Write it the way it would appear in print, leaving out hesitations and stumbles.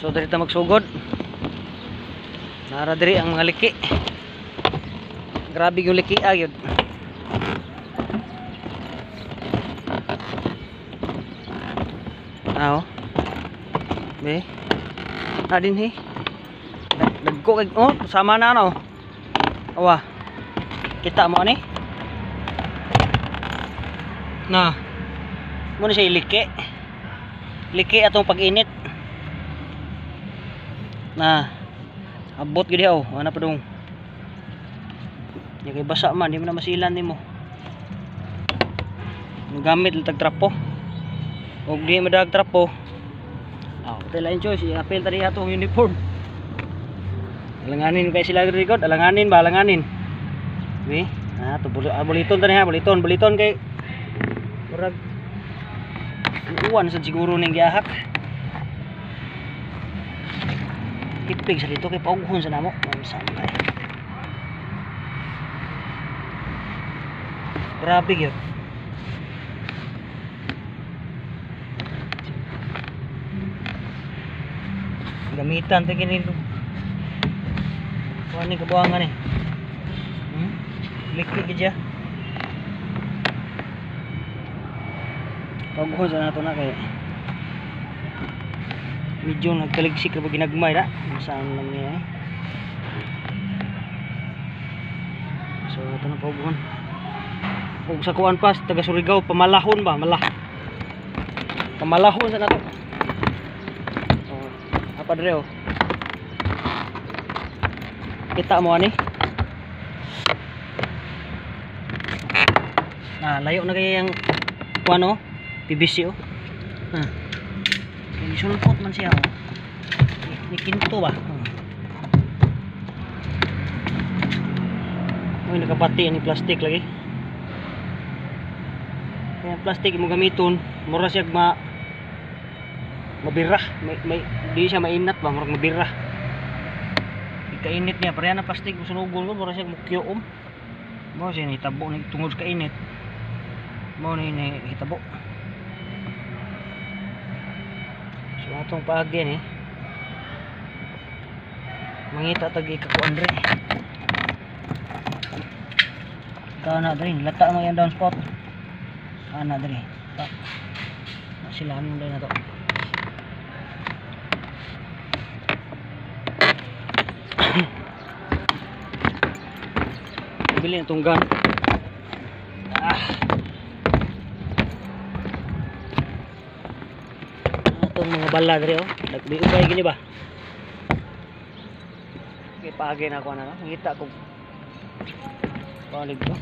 So diri ta magsugod. Nara diri ang mga liki. Grabe yung liki ayod. Aw. Be. Adin he. Dagko kay oh sama na ano. Awa. Kita mo ani? Na. Mo na siya liki. Liki atong pag-init. Na. Abot gid oh. Ana pa dong. Di kay basa man, di mo na masilan nimo. Gamit lang tag trapo. Og di madag trapo. Patay lain choice, i-apel tadi atong uniform. Alanganin kay sila record, alanganin ba, alanganin. Wi, to buliton tani ha, buliton kay murag uwan sa siguro ning giahak. Tipig sa dito kay paughon sa namo, samay. Grabe gyud. Gamitan ta kini. Kuan ni kabuangan ni. Liki gid ya. Paughon sa nato na kay medyo nagkaligsik kapag ginagmay na. Saan lang niya eh. So ito na paughon. Ug sa kuan pas taga Surigao pamalahon ba, pamalahon sa nato. So apa dire oh. Kita mo ani. Layo na kay yang kuan oh, PVC oh. Kini sulpot man siya oh. Ni kinto ba? May nakapati ni plastic lagi. Kaya plastic mo gamiton, mura siya mabirah, may di siya mainat ba, murag mabirah. Ikainit niya, pareha na plastic mo sunugol mo, mura siya mukyoom. Mo siya hitabo ni tungod sa kainit. Mo ni hitabo. So atong paagi ni. Mangita tagi ka kuan dre. Ikaw na dre, lata mo yung down spot. Ana dali. Tak. Nasilahan mo dali na to. Bili na tunggan. Itong mga bala dali oh. Nagbiubay gini ba? Okay, paagi na ako na. Ngita ko. Palig ko.